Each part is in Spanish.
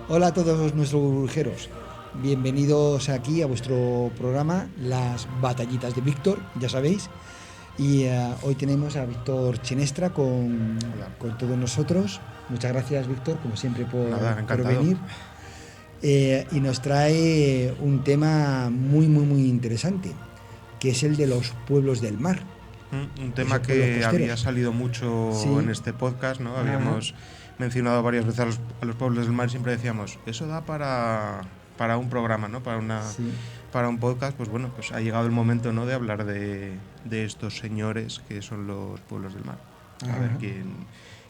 Hola a todos nuestros burbujeros. Bienvenidos aquí a vuestro programa Las Batallitas de Víctor, ya sabéis. Y hoy tenemos a Víctor Chinestra Hola. con todos nosotros. Muchas gracias, Víctor, como siempre, Nada, por encantado. venir. Y nos trae un tema muy interesante, que es el de los pueblos del mar, Un esos tema pueblos que había costeros. salido mucho en Sí, este podcast, ¿no? ajá, Habíamos mencionado varias veces a los pueblos del mar y siempre decíamos, eso da para un programa, ¿no? sí, Para un podcast. Pues bueno, pues ha llegado el momento, ¿no? De hablar de estos señores que son los pueblos del mar. A ver ajá.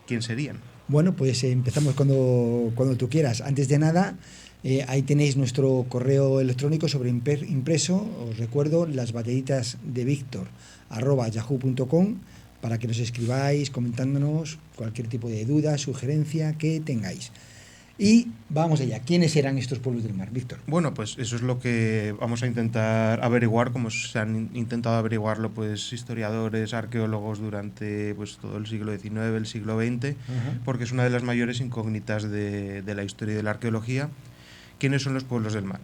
quién serían. Bueno, pues empezamos cuando tú quieras. Antes de nada, ahí tenéis nuestro correo electrónico sobre impreso. Os recuerdo, las batallitas de Víctor @yahoo.com, para que nos escribáis comentándonos cualquier tipo de duda, sugerencia que tengáis. Y vamos allá. ¿Quiénes eran estos pueblos del mar, Víctor? Bueno, pues eso es lo que vamos a intentar averiguar, como se han intentado averiguarlo pues historiadores, arqueólogos durante pues todo el siglo XIX, el siglo XX, Ajá. porque es una de las mayores incógnitas de la historia y de la arqueología. ¿Quiénes son los pueblos del mar?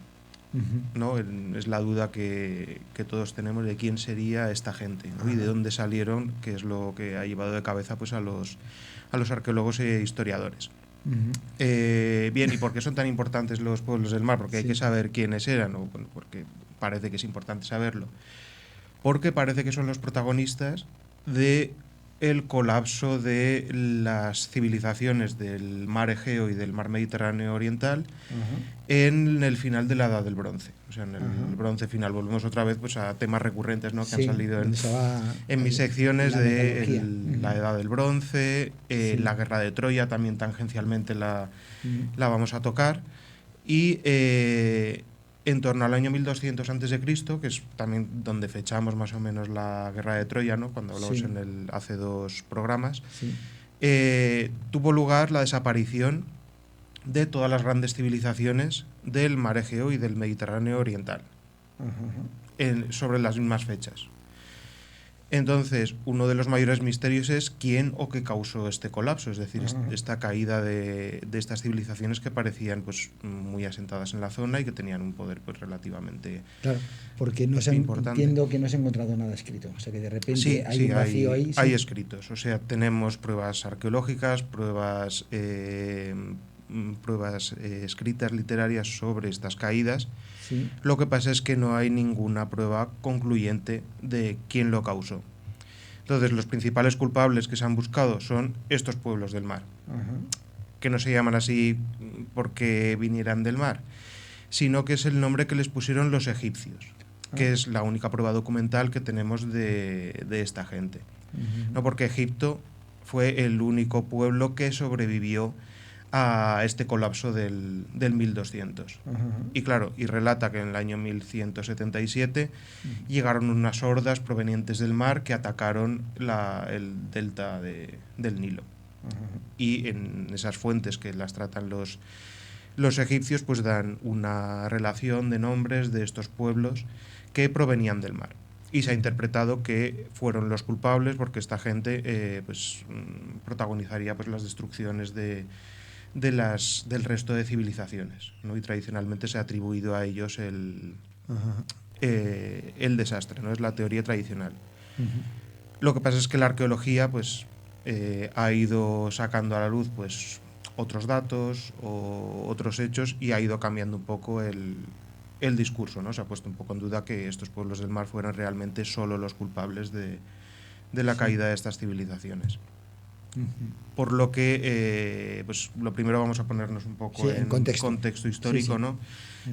Ujú. ¿No? Es la duda que todos tenemos de quién sería esta gente, ¿no? Y de Ajá. dónde salieron, que es lo que ha llevado de cabeza pues a los arqueólogos e historiadores. Ujú. Bien, ¿y por qué son tan importantes los pueblos del mar? Porque hay que Sí. saber quiénes eran, o bueno, porque parece que es importante saberlo. Porque parece que son los protagonistas de el colapso de las civilizaciones del mar Egeo y del mar Mediterráneo oriental Ajá. en el final de la Edad del Bronce. O sea, en el Ajá. bronce final. Volvemos otra vez pues, a temas recurrentes, ¿no? Que han Sí, salido donde se va en mis secciones la de metalurgia. la Edad del Bronce, Sí. la Guerra de Troya, también tangencialmente Mm. la vamos a tocar. Y en torno al año 1200 a.C., que es también donde fechamos más o menos la Guerra de Troya, ¿no? Cuando hablamos Sí, hace dos programas, sí. tuvo lugar la desaparición de todas las grandes civilizaciones del mar Egeo y del Mediterráneo oriental, Ajá, ajá. sobre las mismas fechas. Entonces, uno de los mayores misterios es quién o qué causó este colapso, es decir, Ajá, ajá. esta caída de estas civilizaciones que parecían pues, muy asentadas en la zona y que tenían un poder pues, relativamente Claro, porque importante. entiendo que no se ha encontrado nada escrito. O sea que de repente Sí, hay sí, un vacío ahí, hay sí. escritos. O sea, tenemos pruebas arqueológicas, pruebas escritas, literarias sobre estas caídas. Sí. Lo que pasa es que no hay ninguna prueba concluyente de quién lo causó. Entonces, los principales culpables que se han buscado son estos pueblos del mar, Ajá. que no se llaman así porque vinieran del mar, sino que es el nombre que les pusieron los egipcios, Ah. que es la única prueba documental que tenemos de esta gente. Ujú. No, porque Egipto fue el único pueblo que sobrevivió a este colapso del 1200. Ajá, ajá. Y claro, y relata que en el año 1177 Ujú. llegaron unas hordas provenientes del mar que atacaron el delta del Nilo. Ajá, ajá. Y en esas fuentes que las tratan los egipcios, pues dan una relación de nombres de estos pueblos que provenían del mar. Y se ha interpretado que fueron los culpables porque esta gente protagonizaría pues, las destrucciones del resto de civilizaciones, ¿no? Y tradicionalmente se ha atribuido a ellos Ajá. el desastre, ¿no? Es la teoría tradicional. Ujú. Lo que pasa es que la arqueología pues, ha ido sacando a la luz pues, otros datos o otros hechos y ha ido cambiando un poco el discurso, ¿no? Se ha puesto un poco en duda que estos pueblos del mar fueran realmente solo los culpables de la Sí. caída de estas civilizaciones. Ujú. Por lo que, pues lo primero vamos a ponernos un Sí, poco en en contexto. contexto Sí, histórico, sí. ¿no?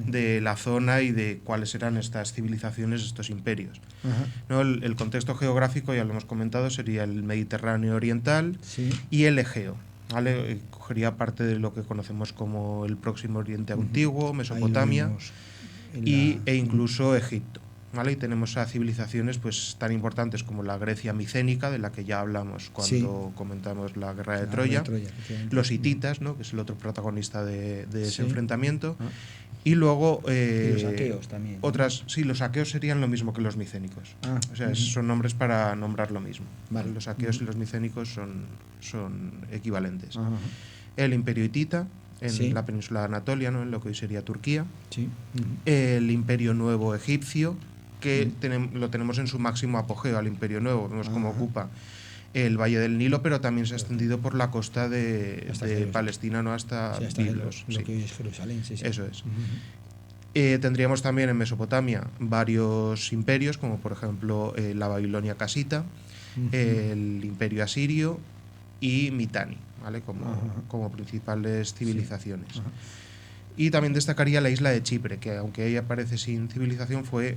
Ujú. De la zona y de cuáles eran estas civilizaciones, estos imperios. Ajá. ¿No? El contexto geográfico, ya lo hemos comentado, sería el Mediterráneo oriental Sí. y el Egeo. ¿Vale? Cogería parte de lo que conocemos como el Próximo Oriente Ujú. Antiguo, Ahí lo Mesopotamia vimos en la. e Ujú. incluso Egipto. ¿Vale? Y tenemos a civilizaciones pues, tan importantes como la Grecia micénica, de la que ya hablamos Sí, cuando comentamos la Guerra de la guerra de Troya, Troya, efectivamente. los Ujú. hititas, ¿no? Que es el otro protagonista de ese Sí. enfrentamiento, Ah. y luego Y los aqueos también, ¿no? otras, sí, los aqueos serían lo mismo que los micénicos. Ah, O sea, ujú. son nombres para nombrar lo mismo. Vale. Los aqueos Ujú. y los micénicos son equivalentes. Ajá, ajá. El imperio hitita, en Sí. la península de Anatolia, ¿no? En lo que hoy sería Turquía. Sí. El Imperio Nuevo egipcio, que lo tenemos en su máximo apogeo, al Imperio Nuevo. Vemos cómo Ajá. ocupa el Valle del Nilo, pero también se ha extendido por la costa de Hasta Jerusalén. Palestina, ¿no? Hasta Sí, hasta Biblos. lo Sí. que hoy es Jerusalén, sí, sí. Eso es. Ujú. Tendríamos también en Mesopotamia varios imperios, como por ejemplo la Babilonia casita, el Imperio asirio y Mitanni, ¿vale? Como principales civilizaciones. Sí. Ajá. Y también destacaría la isla de Chipre, que aunque ahí aparece sin civilización, fue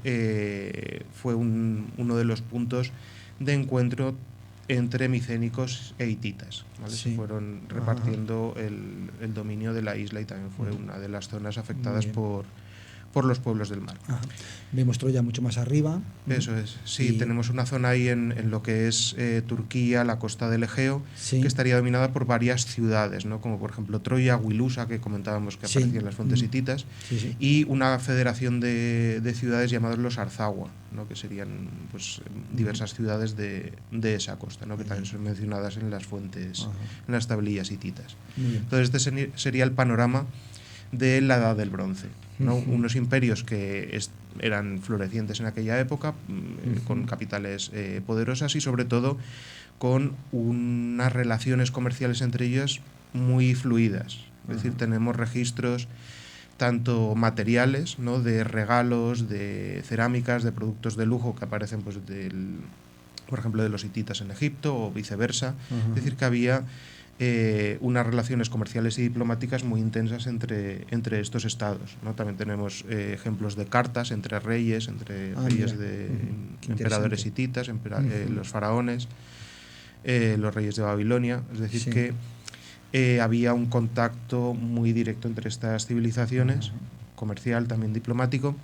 uno de los puntos de encuentro entre micénicos e hititas, ¿vale? Sí. Se fueron repartiendo el dominio de la isla y también fue una de las zonas afectadas por los pueblos del mar. Ajá. Vemos Troya mucho más arriba. Eso es, sí, tenemos una zona ahí en lo que es Turquía, la costa del Egeo, Sí. que estaría dominada por varias ciudades, ¿no? Como por ejemplo Troya, Wilusa, que comentábamos que Sí. aparecía en las fuentes hititas, Sí, sí. y una federación de ciudades llamadas los Arzawa, ¿no? Que serían pues diversas ciudades de esa costa, ¿no? Que también son mencionadas en las fuentes, en las tablillas hititas. Muy bien. Entonces este sería el panorama de la Edad del Bronce, ¿no? Unos imperios que eran florecientes en aquella época, con capitales poderosas y sobre todo con unas relaciones comerciales entre ellas muy fluidas. Es decir, tenemos registros tanto materiales, ¿no? De regalos, de cerámicas, de productos de lujo que aparecen pues por ejemplo, de los hititas en Egipto o viceversa. Es decir, que había unas relaciones comerciales y diplomáticas muy intensas entre estos estados, ¿no? También tenemos ejemplos de cartas entre reyes Mira. de Qué emperadores interesante. hititas, los faraones, los reyes de Babilonia. Es decir, que había un contacto muy directo entre estas civilizaciones, comercial, también diplomático,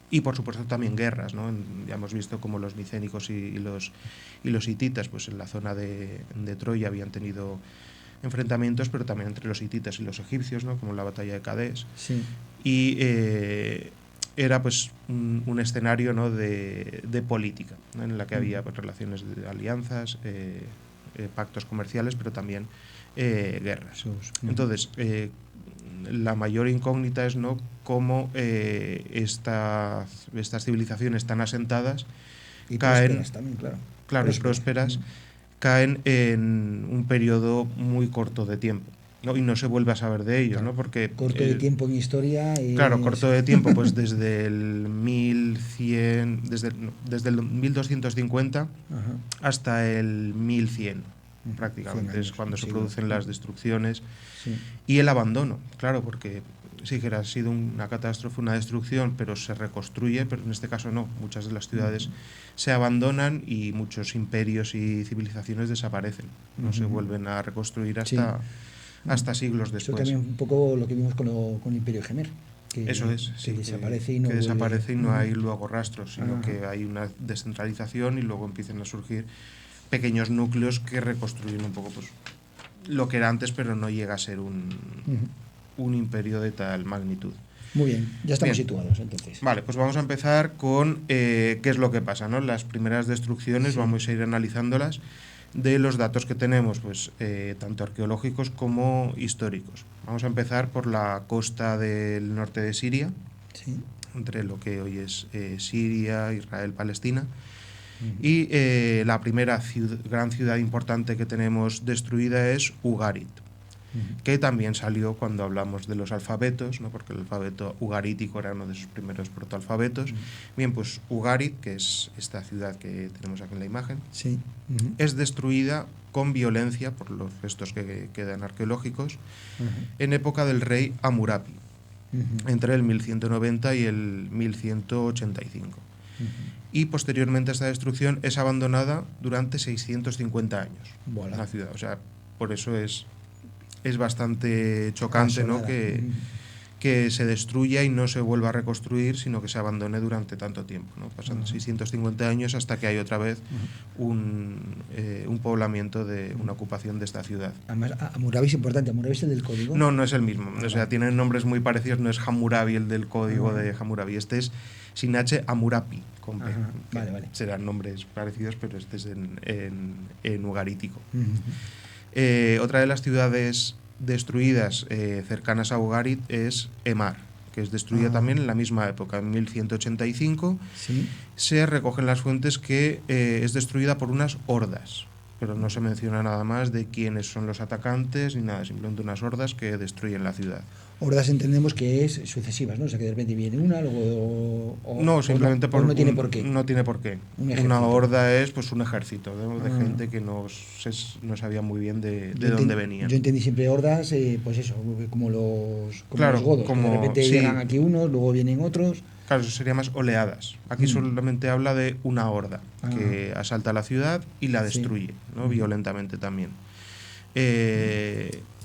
y por supuesto también guerras, ¿no? Ya hemos visto cómo los micénicos y los hititas, pues en la zona de Troya habían tenido enfrentamientos, pero también entre los hititas y los egipcios, ¿no? Como la batalla de Cadés. Sí. Y era pues un escenario, ¿no? de política, ¿no? En la que había pues, relaciones de alianzas, pactos comerciales, pero también guerras. Entonces, la mayor incógnita es, ¿no? Cómo estas civilizaciones tan asentadas y caen, prósperas también, claro. y prósperas, caen en un periodo muy corto de tiempo, ¿no? Y no se vuelve a saber de ellos, Claro. ¿no? Porque corto de tiempo en historia. Claro, corto de tiempo, pues desde el 1100, desde el 1250 hasta el 1100. Prácticamente es cuando se producen las destrucciones y el abandono, claro, porque sí que ha sido una catástrofe, una destrucción, pero se reconstruye, pero en este caso no, muchas de las ciudades se abandonan y muchos imperios y civilizaciones desaparecen, no se vuelven a reconstruir hasta siglos después. Eso también un poco lo que vimos con el Imperio Gemer. Eso es, que desaparece y no que desaparece y no hay vuelve. luego rastros, sino que hay una descentralización y luego empiezan a surgir pequeños núcleos que reconstruyen un poco pues lo que era antes, pero no llega a ser un imperio de tal magnitud. Muy bien, ya estamos situados entonces. Vale, pues vamos a empezar con qué es lo que pasa, ¿no? Las primeras destrucciones, vamos a ir analizándolas de los datos que tenemos, pues tanto arqueológicos como históricos. Vamos a empezar por la costa del norte de Siria, entre lo que hoy es Siria, Israel, Palestina. Y la primera gran ciudad importante que tenemos destruida es Ugarit, que también salió cuando hablamos de los alfabetos, ¿no? Porque el alfabeto ugarítico era uno de sus primeros protoalfabetos. Bien, pues Ugarit, que es esta ciudad que tenemos aquí en la imagen, es destruida con violencia por los restos que quedan arqueológicos en época del rey Hammurapi, entre el 1190 y el 1185. Y posteriormente a esta destrucción es abandonada durante 650 años. Voilà. La ciudad. O sea, por eso es bastante chocante, ¿no? Que se destruya y no se vuelva a reconstruir, sino que se abandone durante tanto tiempo, ¿no? Pasan 650 años hasta que hay otra vez un poblamiento de una ocupación de esta ciudad. Además, Hammurabi es importante. ¿Hammurabi es el del código? No es el mismo. O sea, tienen nombres muy parecidos. No es Hammurabi el del código de Hammurabi. Este es sin H, Hammurapi, con P. Vale. Serán nombres parecidos, pero este es en ugarítico. Otra de las ciudades destruidas cercanas a Ugarit es Emar, que es destruida también en la misma época, en 1185. Sí. Se recogen las fuentes que es destruida por unas hordas, pero no se menciona nada más de quiénes son los atacantes ni nada, simplemente unas hordas que destruyen la ciudad. Hordas entendemos que es sucesivas, ¿no? O sea, que de repente viene una, luego... No, simplemente no tiene por qué. No tiene por qué. Una horda es pues un ejército de gente que no sabía muy bien de dónde venían. Yo entendí siempre hordas, pues eso, como los Claro, godos, que de repente sí. llegan aquí unos, luego vienen otros. Claro, eso sería más oleadas. Aquí solamente habla de una horda que asalta la ciudad y la destruye, ¿no? Violentamente también.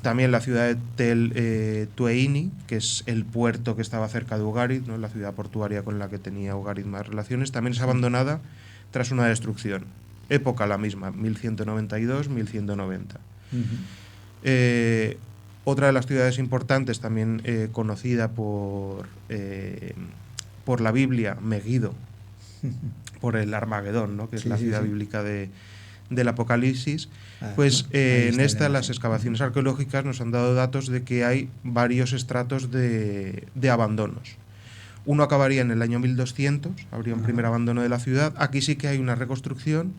También la ciudad de Tel Tueini, que es el puerto que estaba cerca de Ugarit, ¿no? La ciudad portuaria con la que tenía Ugarit más relaciones, también es abandonada tras una destrucción. Época la misma, 1192-1190. Otra de las ciudades importantes, también conocida por la Biblia, Megiddo, por el Armagedón, ¿no? Que es la ciudad bíblica del Apocalipsis, pues en las excavaciones arqueológicas nos han dado datos de que hay varios estratos de abandonos. Uno acabaría en el año 1200, habría un primer abandono de la ciudad. Aquí sí que hay una reconstrucción,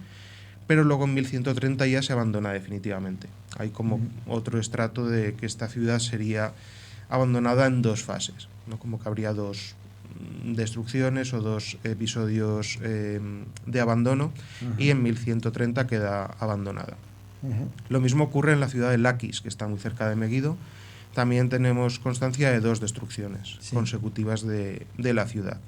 pero luego en 1130 ya se abandona definitivamente. Hay como otro estrato de que esta ciudad sería abandonada en dos fases, ¿no? Como que habría dos destrucciones o dos episodios de abandono, y en 1130 queda abandonada. Lo mismo ocurre en la ciudad de Lakis, que está muy cerca de Megiddo. También tenemos constancia de dos destrucciones consecutivas de la ciudad.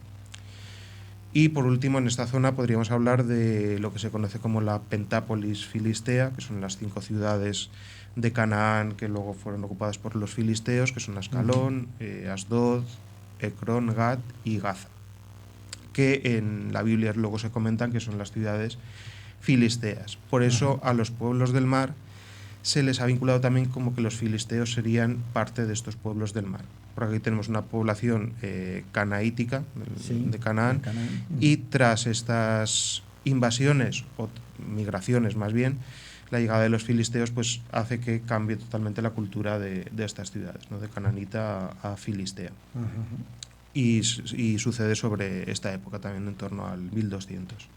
Y por último, en esta zona podríamos hablar de lo que se conoce como la Pentápolis filistea, que son las 5 ciudades de Canaán que luego fueron ocupadas por los filisteos, que son Ascalón, Asdod, Ecrón, Gat y Gaza, que en la Biblia luego se comentan que son las ciudades filisteas. Por eso a los pueblos del mar se les ha vinculado también como que los filisteos serían parte de estos pueblos del mar. Por aquí tenemos una población canaítica de Canaán, y tras estas invasiones o migraciones más bien, la llegada de los filisteos pues hace que cambie totalmente la cultura de estas ciudades, ¿no? De cananita a filistea. Y sucede sobre esta época también, en torno al 1200.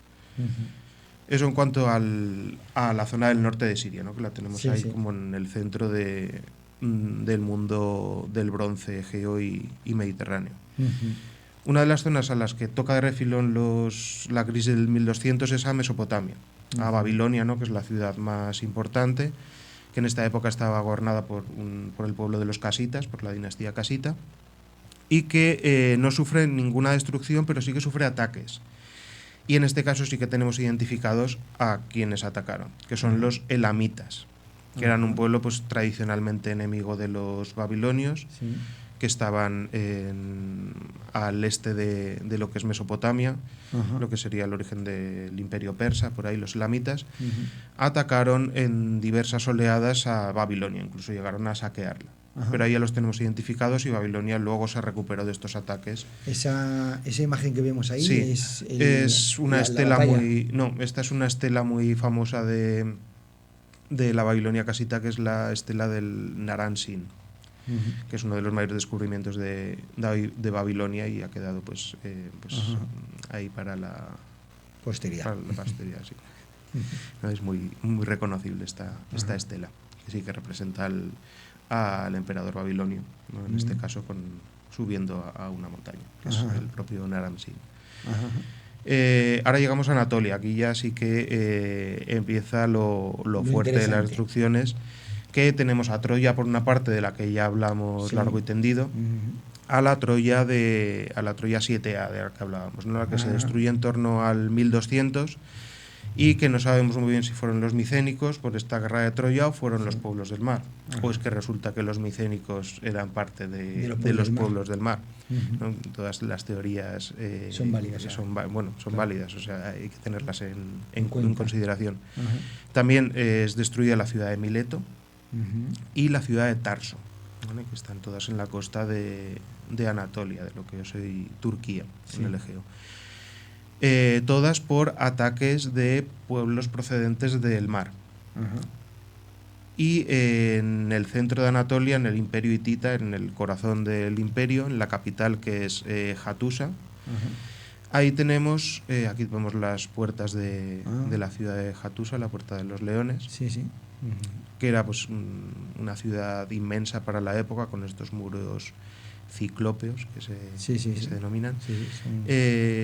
Eso en cuanto a la zona del norte de Siria, ¿no? Que la tenemos ahí como en el centro del mundo del bronce egeo y mediterráneo. Una de las zonas a las que toca de refilón la crisis del 1200 es a Mesopotamia, a Babilonia, ¿no? Que es la ciudad más importante, que en esta época estaba gobernada por el pueblo de los casitas, por la dinastía casita, y que no sufre ninguna destrucción, pero sí que sufre ataques. Y en este caso sí que tenemos identificados a quienes atacaron, que son los elamitas, que eran un pueblo pues tradicionalmente enemigo de los babilonios, que estaban al este de lo que es Mesopotamia, lo que sería el origen del imperio persa, por ahí los elamitas. Atacaron en diversas oleadas a Babilonia, incluso llegaron a saquearla. Pero ahí ya los tenemos identificados, y Babilonia luego se recuperó de estos ataques. Esa imagen que vemos ahí es una estela muy... No, esta es una estela muy famosa de la Babilonia casita, que es la estela del Naram-Sin, que es uno de los mayores descubrimientos de Babilonia, y ha quedado pues ahí para la posteridad. Para la posteridad, sí. No, es muy, muy reconocible esta estela, que sí que representa al emperador babilonio, ¿no? En este caso subiendo a una montaña, que es el propio Naram-Sin. Ahora llegamos a Anatolia. Aquí ya sí que empieza lo fuerte de las destrucciones, que tenemos a Troya por una parte, de la que ya hablamos largo y tendido, a la Troya 7A de la que hablábamos, ¿no? La que se destruye en torno al 1200, y que no sabemos muy bien si fueron los micénicos por esta guerra de Troya o fueron los pueblos del mar. O es que resulta que los micénicos eran parte de los pueblos del mar. ¿No? Todas las teorías son válidas. Son válidas, o sea, hay que tenerlas en consideración. También es destruida la ciudad de Mileto y la ciudad de Tarso, ¿vale? Que están todas en la costa de Anatolia, de lo que es hoy Turquía, en el Egeo. Todas por ataques de pueblos procedentes del mar. Y en el centro de Anatolia, en el imperio hitita, en el corazón del imperio, en la capital que es Hattusa, ahí tenemos, aquí vemos las puertas de la ciudad de Hattusa, la Puerta de los Leones, Sí, sí. que era pues una ciudad inmensa para la época, con estos muros ciclópeos que se denominan.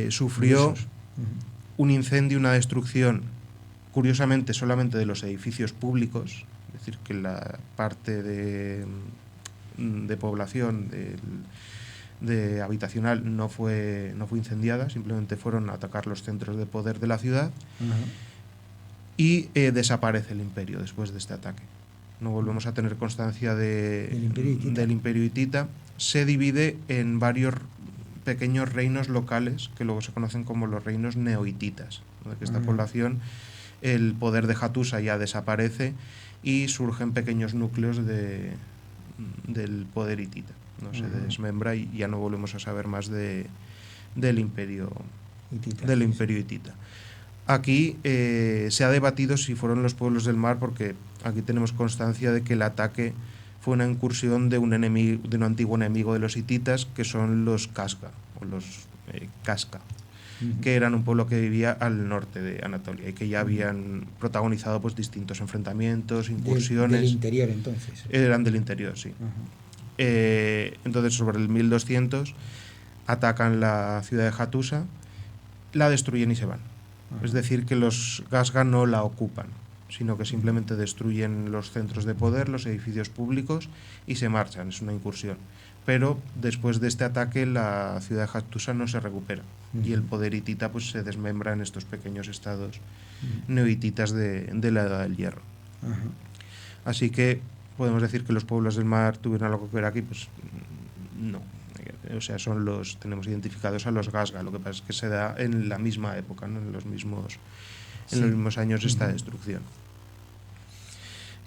Sufrió Gruesos. un incendio, una destrucción, curiosamente solamente de los edificios públicos, es decir, que la parte de población de habitacional no fue incendiada, simplemente fueron a atacar los centros de poder de la ciudad. Y desaparece el imperio después de este ataque. No volvemos a tener constancia del imperio hitita. Se divide en varios pequeños reinos locales que luego se conocen como los reinos neohititas, donde esta población, el poder de Hattusa ya desaparece y surgen pequeños núcleos del poder hitita. No se desmembra y ya no volvemos a saber más del imperio hitita. Aquí se ha debatido si fueron los pueblos del mar, porque aquí tenemos constancia de que el ataque fue una incursión de un antiguo enemigo de los hititas, que son los Casga, o los Casca, que eran un pueblo que vivía al norte de Anatolia y que ya habían protagonizado pues distintos enfrentamientos, incursiones. Del interior, entonces. Eran del interior, sí. Entonces, sobre el 1200, atacan la ciudad de Hattusa, la destruyen y se van. Es decir, que los Casga no la ocupan, sino que simplemente destruyen los centros de poder, los edificios públicos y se marchan. Es una incursión. Pero después de este ataque la ciudad de Hattusa no se recupera y el poder hitita pues se desmembra en estos pequeños estados neohititas de la Edad del Hierro. Así que podemos decir que los pueblos del mar tuvieron algo que ver aquí, pues no. O sea, tenemos identificados a los Gasga. Lo que pasa es que se da en la misma época, ¿no? en los mismos años esta destrucción.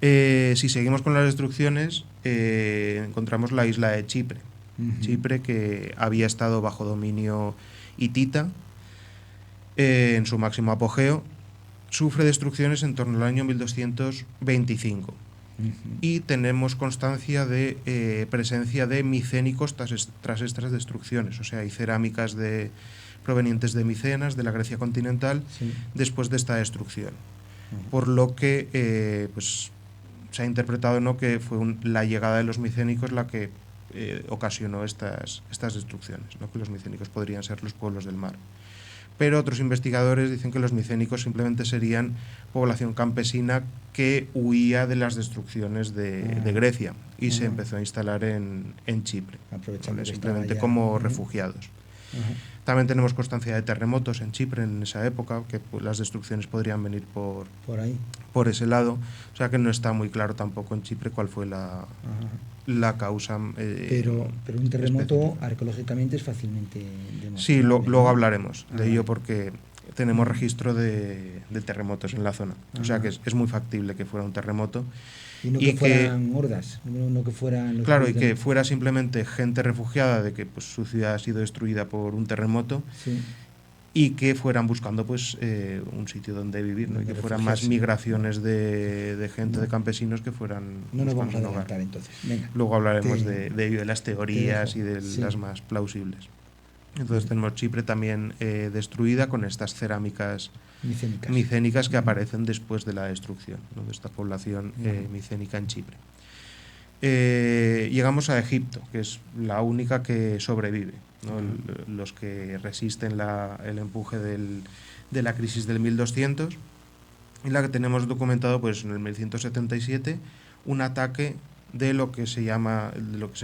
Si seguimos con las destrucciones, encontramos la isla de Chipre. Chipre, que había estado bajo dominio hitita en su máximo apogeo, sufre destrucciones en torno al año 1225. Y tenemos constancia de presencia de micénicos tras estas destrucciones. O sea, hay cerámicas provenientes de Micenas, de la Grecia continental, después de esta destrucción. Por lo que pues se ha interpretado, ¿no?, que fue la llegada de los micénicos la que ocasionó estas destrucciones, ¿no?, que los micénicos podrían ser los pueblos del mar. Pero otros investigadores dicen que los micénicos simplemente serían población campesina que huía de las destrucciones de Grecia y se empezó a instalar en Chipre, simplemente como refugiados. También tenemos constancia de terremotos en Chipre en esa época, que pues, las destrucciones podrían venir por ese lado. O sea que no está muy claro tampoco en Chipre cuál fue la causa. Pero un terremoto específica. Arqueológicamente es fácilmente demostrable. Sí, luego hablaremos de ello porque tenemos registro de terremotos en la zona. O sea que es muy factible que fuera un terremoto. Y no que fueran hordas, no que fueran... Claro, y que fuera simplemente gente refugiada de que pues, su ciudad ha sido destruida por un terremoto y que fueran buscando pues un sitio donde vivir, ¿no? Y que fueran más migraciones de gente, de campesinos que fueran... No nos vamos a adelantar entonces. Venga. Luego hablaremos de las teorías y de las más plausibles. Entonces tenemos Chipre también destruida con estas cerámicas micénicas que aparecen después de la destrucción, ¿no?, de esta población micénica en Chipre. Llegamos a Egipto, que es la única que sobrevive, ¿no? Los que resisten el empuje de la crisis del 1200, y la que tenemos documentado pues en el 1177 un ataque de lo que se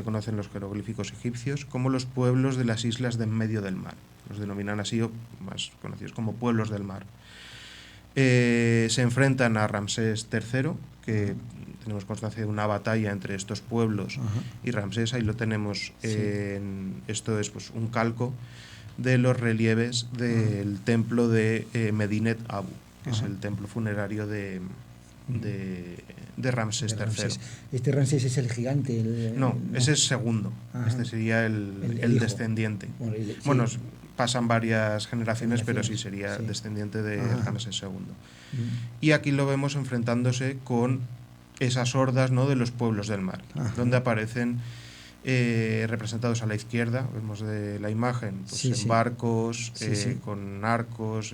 conoce en los jeroglíficos egipcios como los pueblos de las islas de en medio del mar. Los denominan así, o más conocidos como pueblos del mar. Se enfrentan a Ramsés III, que tenemos constancia de una batalla entre estos pueblos y Ramsés. Ahí lo tenemos. Esto es pues un calco de los relieves del templo de Medinet Abu, que es el templo funerario de Ramsés III. Este Ramsés es el gigante. Ese es segundo. Este sería el descendiente. Bueno, pasan varias generaciones, pero sí sería descendiente de Ramsés II. Y aquí lo vemos enfrentándose con esas hordas, ¿no?, de los pueblos del mar, Ajá. donde aparecen representados a la izquierda, vemos de la imagen, pues Sí, en sí. barcos, Sí, sí. con arcos,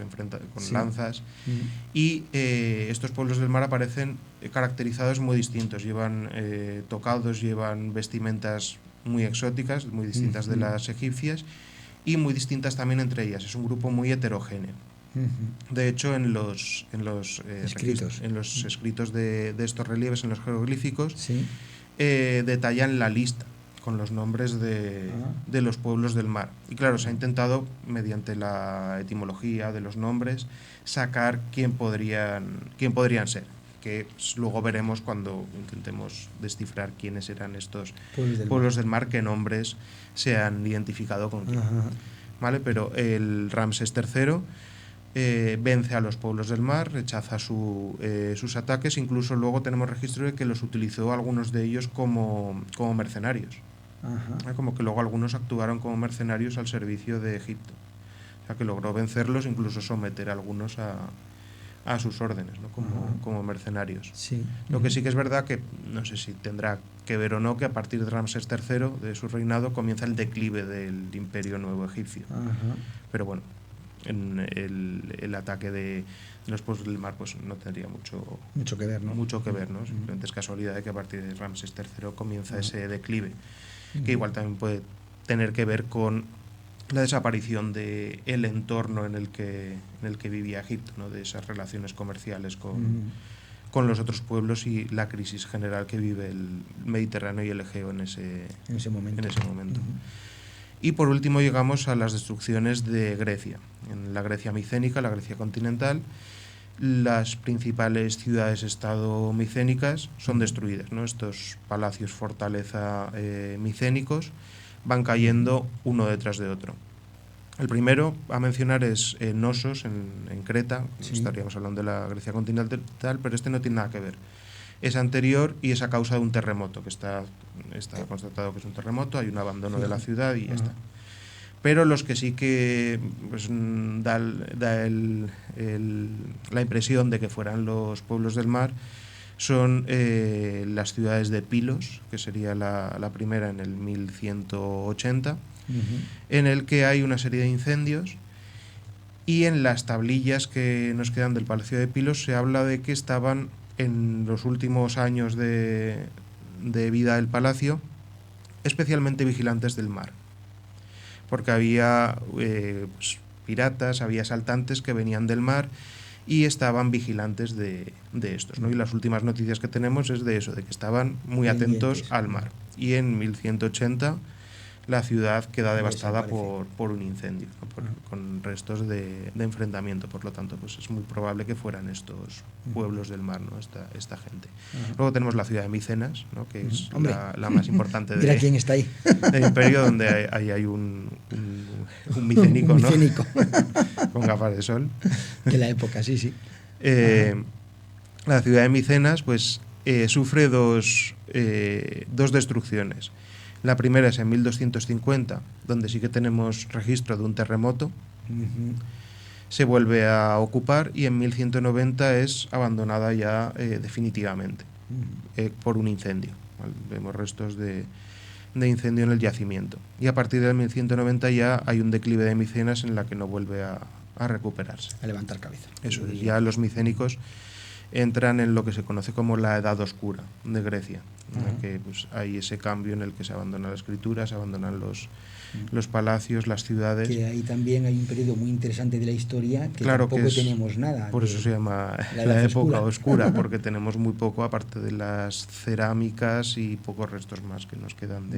con Sí. lanzas, Mm. y estos pueblos del mar aparecen caracterizados muy distintos, llevan tocados, llevan vestimentas muy exóticas, muy distintas de las egipcias, y muy distintas también entre ellas. Es un grupo muy heterogéneo. De hecho, en los Escritos. escritos de estos relieves, en los jeroglíficos, Sí. detallan la lista con los nombres de los pueblos del mar. Y claro, se ha intentado, mediante la etimología de los nombres, sacar quién podrían ser, que luego veremos cuando intentemos descifrar quiénes eran estos pueblos del mar, qué nombres se han identificado con quién. Ajá. ¿Vale? Pero el Ramsés III vence a los pueblos del mar, rechaza sus ataques, incluso luego tenemos registro de que los utilizó algunos de ellos como mercenarios. Ajá. Como que luego algunos actuaron como mercenarios al servicio de Egipto. O sea, que logró vencerlos, incluso someter a algunos a sus órdenes, ¿no?, como mercenarios. Sí. Lo que sí que es verdad que, no sé si tendrá que ver o no, que a partir de Ramsés III, de su reinado, comienza el declive del imperio nuevo egipcio. Ajá. Pero bueno, en el ataque de los pueblos del mar pues no tendría mucho que ver, ¿no? Mucho que ver, ¿no? Simplemente es casualidad de que a partir de Ramsés III comienza ese declive, que igual también puede tener que ver con la desaparición del entorno en el que vivía Egipto, ¿no?, de esas relaciones comerciales con los otros pueblos y la crisis general que vive el Mediterráneo y el Egeo en ese momento. Y por último llegamos a las destrucciones de Grecia. En la Grecia micénica, la Grecia continental, las principales ciudades-estado micénicas son destruidas, ¿no? Estos palacios fortaleza micénicos van cayendo uno detrás de otro. El primero a mencionar es Nosos, en Creta. Sí. Estaríamos hablando de la Grecia continental, pero este no tiene nada que ver. Es anterior y es a causa de un terremoto, que está constatado que es un terremoto, hay un abandono de la ciudad y ya está. Pero los que sí que pues, da la impresión de que fueran los pueblos del mar son las ciudades de Pilos, que sería la primera en el 1180, en el que hay una serie de incendios, y en las tablillas que nos quedan del Palacio de Pilos se habla de que estaban en los últimos años de vida del palacio especialmente vigilantes del mar, porque había pues, piratas, había asaltantes que venían del mar y estaban vigilantes de estos, ¿no? Y las últimas noticias que tenemos es de eso, de que estaban muy atentos al mar. Y en 1180 la ciudad queda devastada por un incendio, ¿no?, con restos de enfrentamiento. Por lo tanto, pues es muy probable que fueran estos pueblos del mar, ¿no?, esta gente. Luego tenemos la ciudad de Micenas, ¿no?, que es la más importante Mira quién está ahí. del imperio, donde hay un micénico, un ¿no? micénico. Con gafas de sol. De la época, sí, sí. La ciudad de Micenas pues sufre dos destrucciones. La primera es en 1250, donde sí que tenemos registro de un terremoto. Se vuelve a ocupar y en 1190 es abandonada ya definitivamente por un incendio. ¿Vale? Vemos restos de incendio en el yacimiento. Y a partir del 1190 ya hay un declive de Micenas en la que no vuelve a recuperarse. A levantar cabeza. Eso es, ya los micénicos entran en lo que se conoce como la Edad Oscura de Grecia, en la que pues, hay ese cambio en el que se abandona la escritura, se abandonan los palacios, las ciudades. Que ahí también hay un periodo muy interesante de la historia que claro tampoco que tenemos nada. Por eso se llama la época oscura, porque tenemos muy poco, aparte de las cerámicas y pocos restos más que nos quedan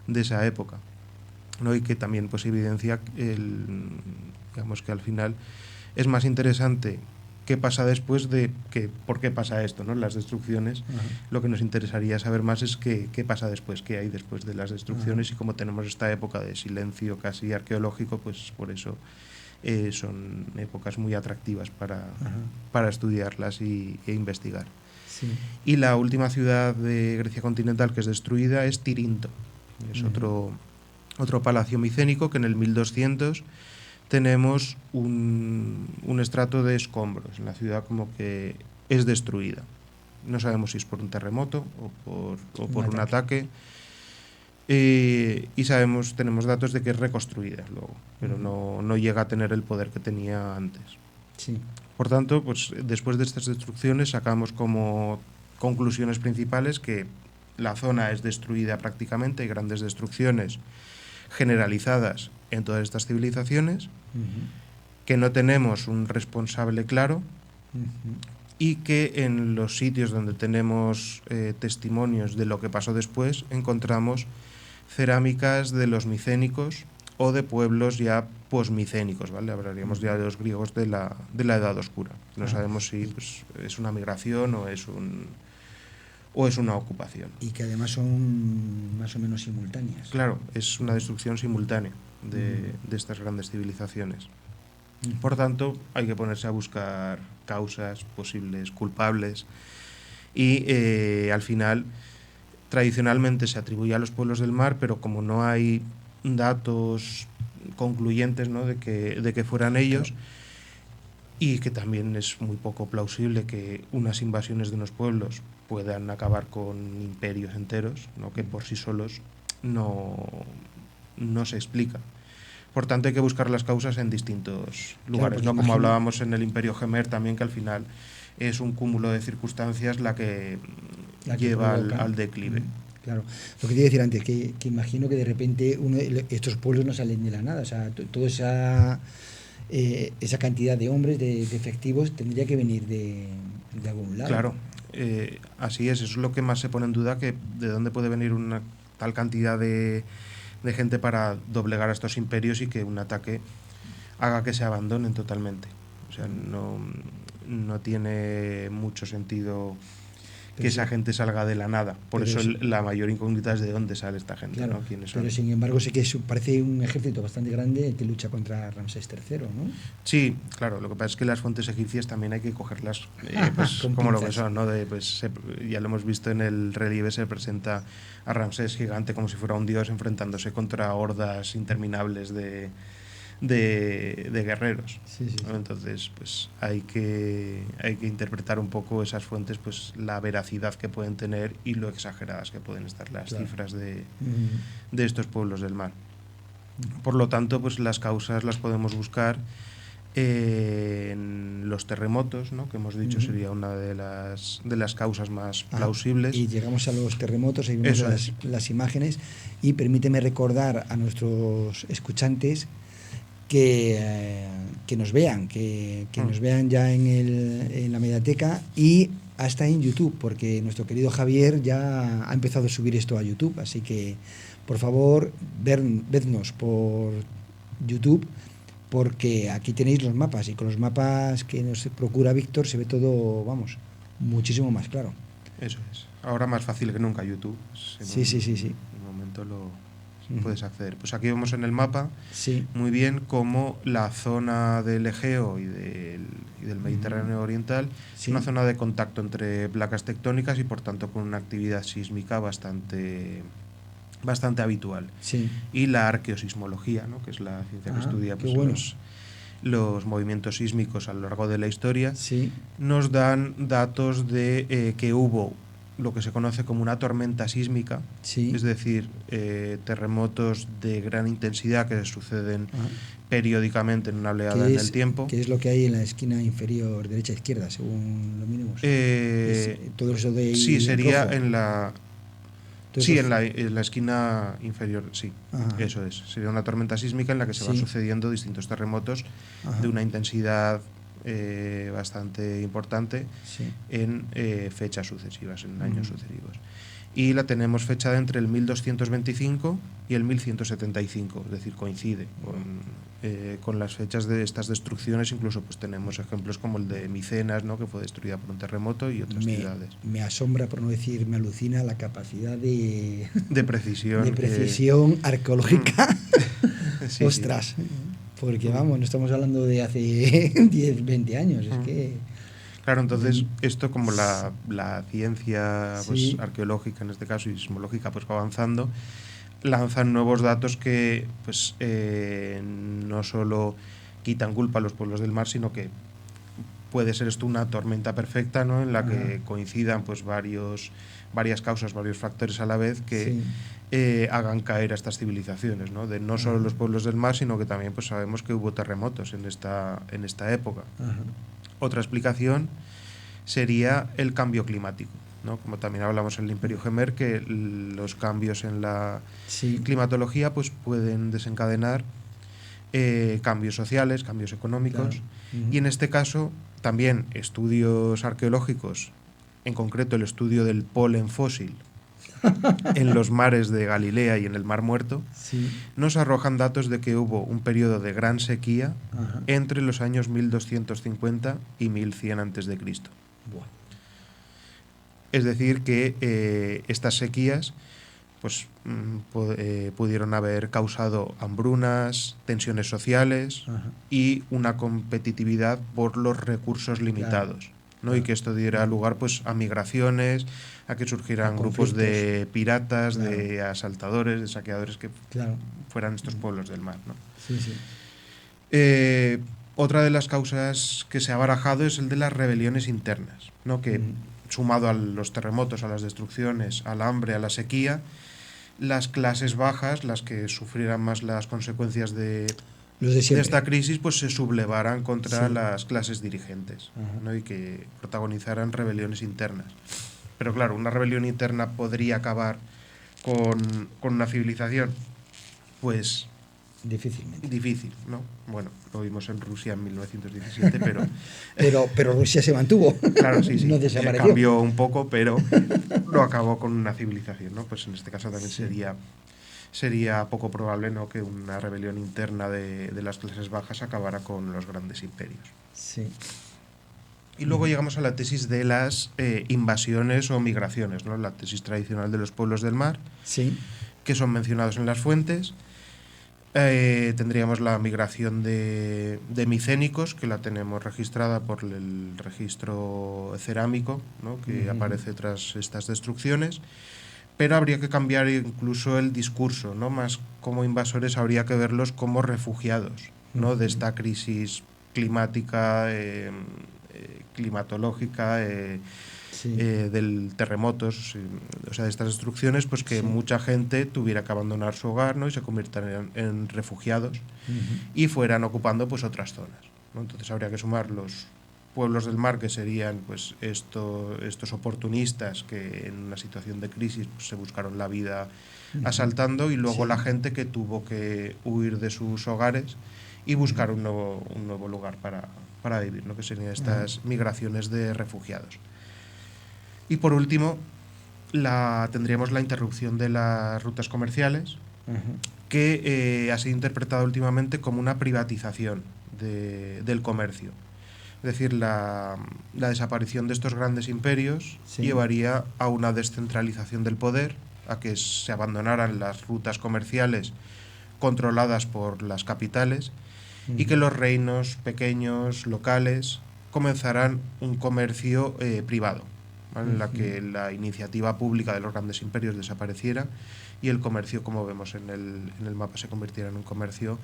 de esa época, ¿no? Y que también pues evidencia digamos que al final es más interesante qué pasa después de por qué pasa esto, ¿no? Las destrucciones. Lo que nos interesaría saber más es qué pasa después, qué hay después de las destrucciones, y como tenemos esta época de silencio casi arqueológico, pues por eso son épocas muy atractivas para estudiarlas e investigar. Sí. Y la última ciudad de Grecia continental que es destruida es Tirinto. Es otro palacio micénico que en el 1200 tenemos un estrato de escombros. La ciudad como que es destruida. No sabemos si es por un terremoto o por un ataque. Y tenemos datos de que es reconstruida luego, pero no llega a tener el poder que tenía antes. Sí. Por tanto, pues después de estas destrucciones sacamos como conclusiones principales que la zona es destruida prácticamente, hay grandes destrucciones generalizadas en todas estas civilizaciones, que no tenemos un responsable claro, y que en los sitios donde tenemos testimonios de lo que pasó después encontramos cerámicas de los micénicos o de pueblos ya posmicénicos, ¿vale? Hablaríamos ya de los griegos de la Edad Oscura. No sabemos si pues, es una migración o es una ocupación. Y que además son más o menos simultáneas. Claro, es una destrucción simultánea de estas grandes civilizaciones. Por tanto, hay que ponerse a buscar causas, posibles culpables, y al final tradicionalmente se atribuye a los pueblos del mar, pero como no hay datos concluyentes, ¿no?, de que fueran ellos, y que también es muy poco plausible que unas invasiones de unos pueblos puedan acabar con imperios enteros, ¿no?, que por sí solos no se explica. Por tanto, hay que buscar las causas en distintos lugares, ¿no? Como hablábamos en el Imperio Gemer también, que al final es un cúmulo de circunstancias la que lleva al declive. Claro, lo que te iba a decir antes, que imagino que de repente estos pueblos no salen de la nada, o sea, toda esa cantidad de hombres, de efectivos, tendría que venir de algún lado. Claro, así es, eso es lo que más se pone en duda, que de dónde puede venir una tal cantidad de gente para doblegar a estos imperios y que un ataque haga que se abandonen totalmente. O sea, no tiene mucho sentido que esa gente salga de la nada. Por eso la mayor incógnita es de dónde sale esta gente, claro, ¿no? ¿Quiénes son? Pero sin embargo sé que parece un ejército bastante grande que lucha contra Ramsés III, ¿no? Sí, claro. Lo que pasa es que las fuentes egipcias también hay que cogerlas pues, como lo que son, ¿no? Ya lo hemos visto en el relieve, se presenta a Ramsés gigante como si fuera un dios enfrentándose contra hordas interminables de guerreros. Sí. Entonces, pues hay que interpretar un poco esas fuentes, pues la veracidad que pueden tener y lo exageradas que pueden estar las cifras de estos pueblos del mar. Por lo tanto, pues las causas las podemos buscar en los terremotos, ¿no?, que hemos dicho sería una de las causas más plausibles. Y llegamos a los terremotos, ahí vemos las imágenes, y permíteme recordar a nuestros escuchantes que nos vean, que nos vean ya en la mediateca y hasta en YouTube, porque nuestro querido Javier ya ha empezado a subir esto a YouTube, así que por favor vednos por YouTube, porque aquí tenéis los mapas, y con los mapas que nos procura Víctor se ve todo, vamos, muchísimo más claro. Eso es. Ahora más fácil que nunca YouTube. Sí. En un momento puedes acceder. Pues aquí vemos en el mapa muy bien cómo la zona del Egeo y del Mediterráneo Oriental es una zona de contacto entre placas tectónicas y por tanto con una actividad sísmica bastante habitual. Y la arqueosismología, ¿no?, que es la ciencia que estudia pues, los movimientos sísmicos a lo largo de la historia, nos dan datos de que hubo lo que se conoce como una tormenta sísmica, es decir, terremotos de gran intensidad que suceden periódicamente en una oleada en el tiempo. ¿Qué es lo que hay en la esquina inferior derecha-izquierda, según lo miremos? Todo eso de sí, sería rojo. en la... Sí, en la esquina inferior, sí. Eso es. Sería una tormenta sísmica en la que se van sucediendo distintos terremotos de una intensidad bastante importante en fechas sucesivas, en años sucesivos. Y la tenemos fechada entre el 1225 y el 1175, es decir, coincide con las fechas de estas destrucciones. Incluso pues tenemos ejemplos como el de Micenas, ¿no?, que fue destruida por un terremoto, y otras ciudades. Me asombra, por no decir me alucina, la capacidad de precisión arqueológica. Ostras. Porque vamos, no estamos hablando de hace 10, 20 años, es que... Claro, entonces esto, como la ciencia pues, arqueológica en este caso y sismológica pues va avanzando, lanzan nuevos datos que pues no solo quitan culpa a los pueblos del mar, sino que puede ser esto una tormenta perfecta, ¿no? En la que coincidan pues varias causas, varios factores a la vez que hagan caer a estas civilizaciones, ¿no? De no solo los pueblos del mar, sino que también pues sabemos que hubo terremotos en esta época. Otra explicación sería el cambio climático, ¿no? Como también hablamos en el Imperio Gemer, que los cambios en la climatología pues pueden desencadenar cambios sociales, cambios económicos, y en este caso también estudios arqueológicos, en concreto el estudio del polen fósil en los mares de Galilea y en el Mar Muerto, nos arrojan datos de que hubo un periodo de gran sequía entre los años 1250 y 1100 a.C. Es decir, que estas sequías pues pudieron haber causado hambrunas, tensiones sociales y una competitividad por los recursos limitados, ¿no? Y que esto diera lugar pues a migraciones, a que surgieran grupos de piratas, de asaltadores, de saqueadores que fueran estos pueblos del mar, ¿no? Otra de las causas que se ha barajado es el de las rebeliones internas, ¿no? Que sumado a los terremotos, a las destrucciones, al hambre, a la sequía, las clases bajas, las que sufrieran más las consecuencias de esta crisis, pues se sublevaran contra las clases dirigentes, ¿no? Y que protagonizaran rebeliones internas. Pero claro, una rebelión interna podría acabar con una civilización, pues difícilmente. Difícil, ¿no? Bueno, lo vimos en Rusia en 1917, pero pero Rusia se mantuvo. Claro, sí. No desapareció. Cambió un poco, pero no acabó con una civilización, ¿no? Pues en este caso también sería poco probable, ¿no?, que una rebelión interna de las clases bajas acabara con los grandes imperios. Y luego llegamos a la tesis de las invasiones o migraciones, ¿no? La tesis tradicional de los pueblos del mar, que son mencionados en las fuentes. Tendríamos la migración de micénicos, que la tenemos registrada por el registro cerámico, ¿no?, que aparece tras estas destrucciones, pero habría que cambiar incluso el discurso, ¿no? Más como invasores habría que verlos como refugiados, ¿no?, de esta crisis climática, climatológica, del terremotos, o sea, de estas destrucciones, pues que mucha gente tuviera que abandonar su hogar, ¿no?, y se convirtieran en refugiados y fueran ocupando pues otras zonas, ¿no? Entonces habría que sumar los pueblos del mar, que serían pues estos oportunistas que en una situación de crisis pues, se buscaron la vida asaltando, y luego la gente que tuvo que huir de sus hogares y buscar un nuevo lugar para vivir, ¿no?, que serían estas migraciones de refugiados. Y por último, tendríamos la interrupción de las rutas comerciales, que ha sido interpretada últimamente como una privatización del comercio. Es decir, la desaparición de estos grandes imperios llevaría a una descentralización del poder, a que se abandonaran las rutas comerciales controladas por las capitales y que los reinos pequeños, locales, comenzaran un comercio privado, ¿vale? En la que la iniciativa pública de los grandes imperios desapareciera y el comercio, como vemos en el mapa, se convirtiera en un comercio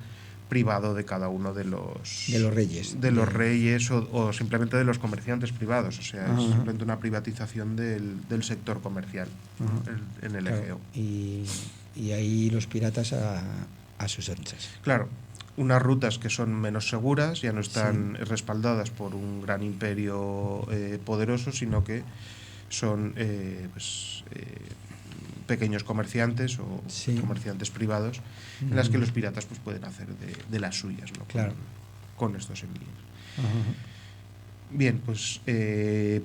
privado de cada uno de los reyes. De los reyes o simplemente de los comerciantes privados. O sea, es simplemente una privatización del sector comercial en el Egeo. Y ahí los piratas a sus anchas. Claro. Unas rutas que son menos seguras, ya no están respaldadas por un gran imperio poderoso, sino que son pequeños comerciantes o comerciantes privados, en las que los piratas pues pueden hacer de las suyas, ¿no? Con estos envíos. Bien, pues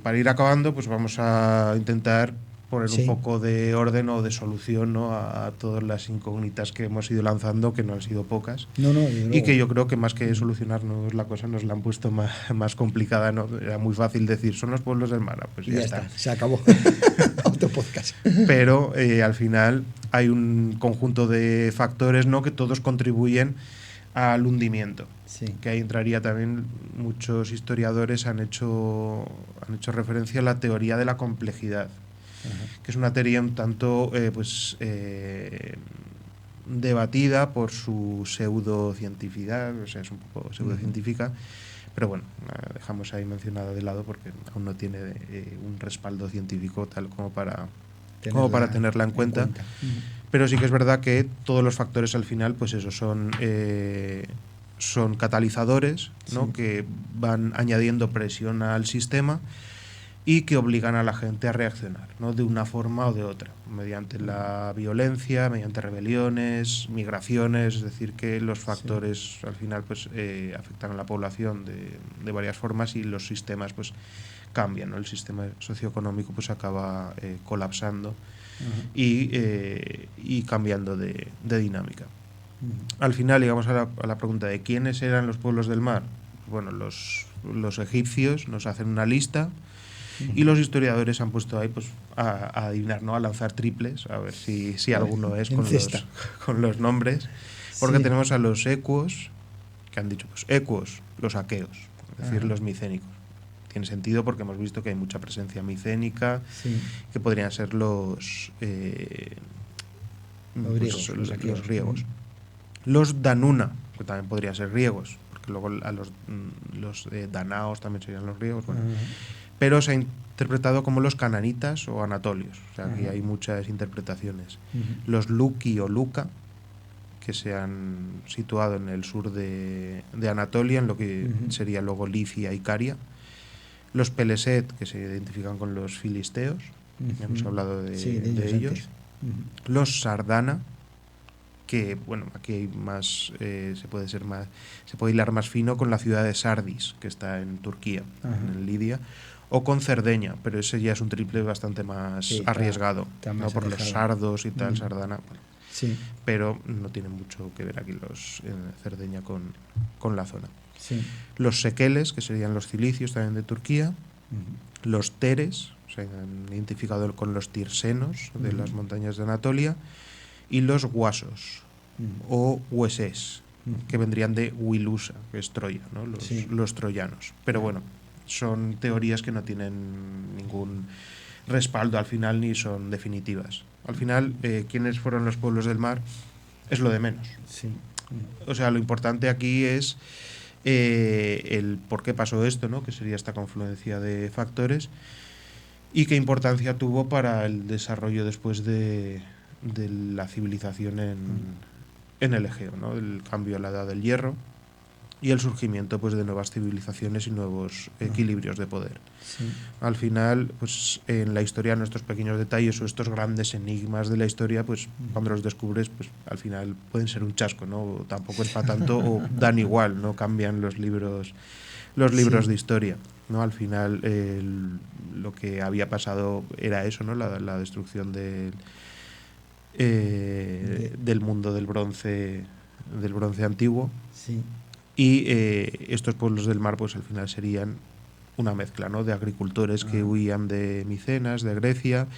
para ir acabando, pues vamos a intentar poner un poco de orden o de solución, ¿no?, a todas las incógnitas que hemos ido lanzando, que no han sido pocas, y que yo creo que más que solucionarnos la cosa nos la han puesto más complicada, ¿no? Era muy fácil decir, son los pueblos del mar, pues ya está. Se acabó. Otro podcast. Pero al final hay un conjunto de factores, ¿no?, que todos contribuyen al hundimiento. Que ahí entraría también, muchos historiadores han hecho referencia a la teoría de la complejidad, que es una teoría un tanto debatida por su pseudocientificidad, o sea, es un poco pseudocientífica, Pero bueno, dejamos ahí mencionada de lado porque aún no tiene un respaldo científico tal como para tenerla en cuenta. Pero sí que es verdad que todos los factores al final, pues eso, son catalizadores, ¿no? Sí. Que van añadiendo presión al sistema y que obligan a la gente a reaccionar, ¿no? De una forma o de otra, mediante la violencia, mediante rebeliones, migraciones, es decir, que los factores al final pues afectan a la población de varias formas y los sistemas pues cambian, ¿no? El sistema socioeconómico pues acaba colapsando y cambiando de dinámica. Al final llegamos a la pregunta de quiénes eran los pueblos del mar. Bueno, los egipcios nos hacen una lista y los historiadores han puesto ahí pues a adivinar, ¿no? A lanzar triples, a ver si alguno es con los nombres. Porque tenemos a los ecuos, que han dicho pues ecuos, los aqueos, es decir, los micénicos. Tiene sentido porque hemos visto que hay mucha presencia micénica, que podrían ser los griegos. Los danuna, que también podrían ser griegos, porque luego a los danaos también serían los griegos, bueno. Pero se ha interpretado como los cananitas o anatolios, o sea, aquí hay muchas interpretaciones. Los luki o luca, que se han situado en el sur de Anatolia, en lo que sería luego Licia y Caria. Los peleset, que se identifican con los filisteos, hemos hablado de ellos. Los sardana, que bueno, aquí hay más, se puede hilar más fino con la ciudad de Sardis, que está en Turquía, en Lidia, o con Cerdeña, pero ese ya es un triple bastante más arriesgado, está más por los sardos y tal, sardana, bueno, pero no tiene mucho que ver aquí Cerdeña con la zona. Los sequeles, que serían los cilicios también de Turquía, los teres, se han identificado con los tirsenos de las montañas de Anatolia, y los guasos o hueses, que vendrían de Wilusa, que es Troya, ¿no? Los troyanos. Pero bueno, son teorías que no tienen ningún respaldo al final ni son definitivas. Al final, quiénes fueron los pueblos del mar es lo de menos. O sea, lo importante aquí es el por qué pasó esto, ¿no? Que sería esta confluencia de factores y qué importancia tuvo para el desarrollo después de la civilización en el Egeo, ¿no? El cambio a la edad del hierro y el surgimiento pues de nuevas civilizaciones y nuevos equilibrios de poder. Al final, pues en la historia, nuestros pequeños detalles o estos grandes enigmas de la historia, pues cuando los descubres, pues al final pueden ser un chasco, ¿no? O tampoco es para tanto o dan igual, no cambian los libros de historia, ¿no? Al final lo que había pasado era eso, ¿no? La destrucción del mundo del bronce antiguo. Y estos pueblos del mar pues al final serían una mezcla, ¿no? De agricultores que huían de Micenas, de Grecia,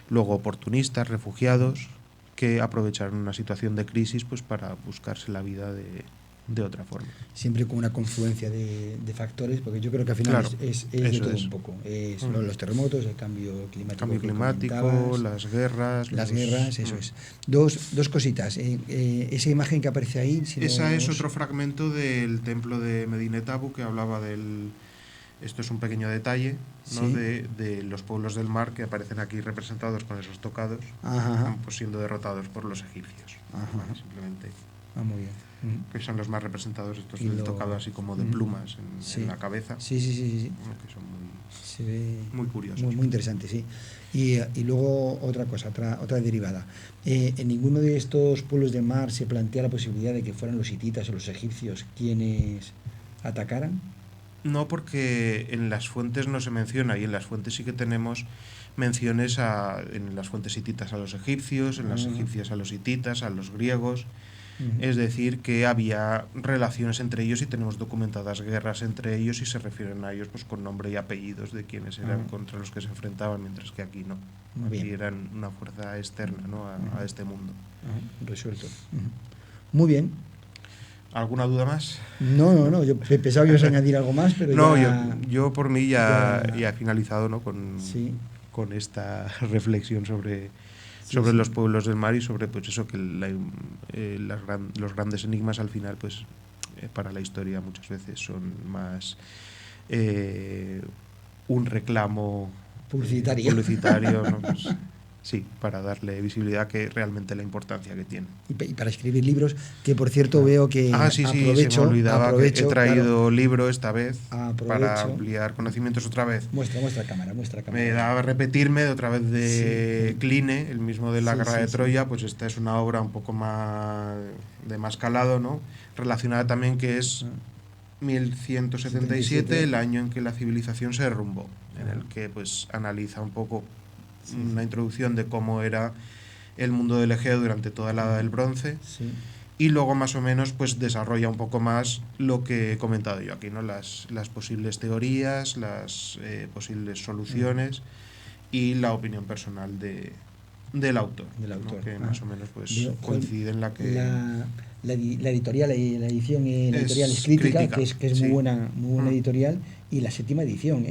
luego oportunistas, refugiados, que aprovecharon una situación de crisis pues para buscarse la vida de otra forma. Siempre con una confluencia de factores, porque yo creo que al final es de todo un poco. Los terremotos, el cambio climático, las guerras. Eso es. Dos cositas. Esa imagen que aparece ahí... Esa es otro fragmento del templo de Medinet Abu que hablaba esto es un pequeño detalle, ¿no? De los pueblos del mar que aparecen aquí representados con esos tocados, pues siendo derrotados por los egipcios. Simplemente. Muy bien. Que son los más representados, estos del tocado así como de plumas en la cabeza. Sí. Que son muy curiosos. Muy interesante, sí. Y luego otra cosa, otra derivada. En ninguno de estos pueblos del mar se plantea la posibilidad de que fueran los hititas o los egipcios quienes atacaran. No, porque en las fuentes no se menciona y en las fuentes sí que tenemos menciones en las fuentes hititas a los egipcios, en las egipcias a los hititas, a los griegos. Es decir, que había relaciones entre ellos y tenemos documentadas guerras entre ellos y se refieren a ellos pues con nombre y apellidos de quienes eran contra los que se enfrentaban, mientras que aquí no. Aquí eran una fuerza externa, ¿no? a este mundo. Resuelto. Muy bien. ¿Alguna duda más? No. Yo pensaba que ibas a añadir algo más, pero no, yo por mí ya he finalizado, ¿no? con esta reflexión sobre los pueblos del mar y sobre pues eso que los grandes enigmas al final pues para la historia muchas veces son más un reclamo publicitario, ¿no? Pues, sí, para darle visibilidad que realmente la importancia que tiene. Y para escribir libros, que por cierto veo que sí, se me olvidaba que he traído libro esta vez para ampliar conocimientos otra vez. Muestra cámara. Me daba repetirme de otra vez de Kline, el mismo de la Guerra de Troya, pues esta es una obra un poco más de más calado, ¿no? Relacionada también que es 1177, el año en que la civilización se derrumbó, en el que pues analiza un poco una introducción de cómo era el mundo del Egeo durante toda la Edad del Bronce, y luego más o menos pues desarrolla un poco más lo que he comentado yo aquí, ¿no? Las posibles teorías, las posibles soluciones y la opinión personal del autor, ¿no? Que más o menos pues coincide en la que la editorial, la edición editorial es Crítica, que es muy buena editorial, y la 7ª edición,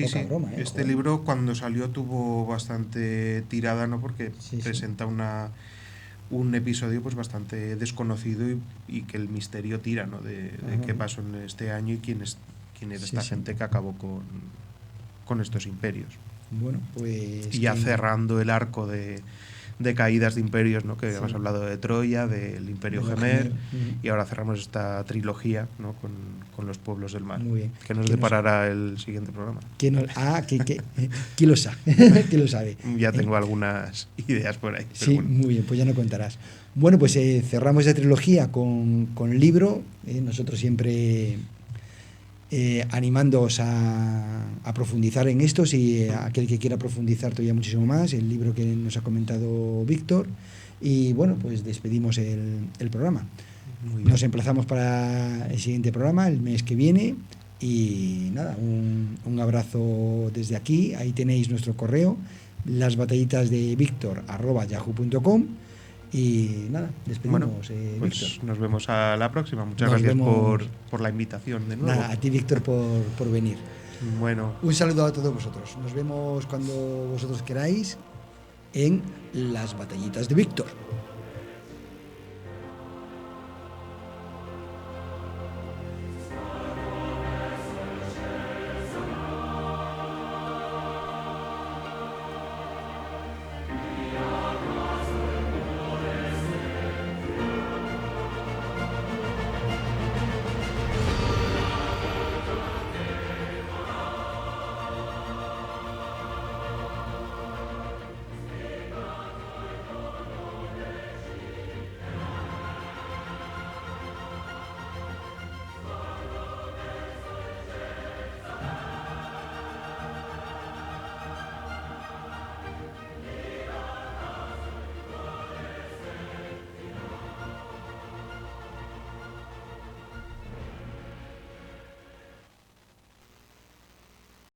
poca broma. Este libro cuando salió tuvo bastante tirada, ¿no? Porque presenta un episodio pues bastante desconocido y que el misterio tira, ¿no? De qué pasó en este año y quién era esta gente que acabó con estos imperios. Bueno, pues y ya cerrando el arco de caídas de imperios, ¿no? Que hemos hablado de Troya, del Imperio Gemer, y ahora cerramos esta trilogía, ¿no? con los pueblos del mar. Muy bien. Que nos deparará el siguiente programa. ¿Quién lo sabe? ¿Quién lo sabe? Ya tengo algunas ideas por ahí. Sí, bueno. Muy bien, pues ya no contarás. Bueno, pues cerramos esta trilogía con el libro. Nosotros siempre animándoos a profundizar en esto, si aquel que quiera profundizar todavía muchísimo más, el libro que nos ha comentado Víctor, y bueno, pues despedimos el programa. Nos emplazamos para el siguiente programa, el mes que viene, y nada, un abrazo desde aquí. Ahí tenéis nuestro correo, lasbatallitasdevíctor@yahoo.com. Y nada, despedimos. Pues Víctor, nos vemos a la próxima. Muchas gracias por la invitación de nuevo. Nada, a ti, Víctor, por venir. Bueno, un saludo a todos vosotros. Nos vemos cuando vosotros queráis en Las Batallitas de Víctor.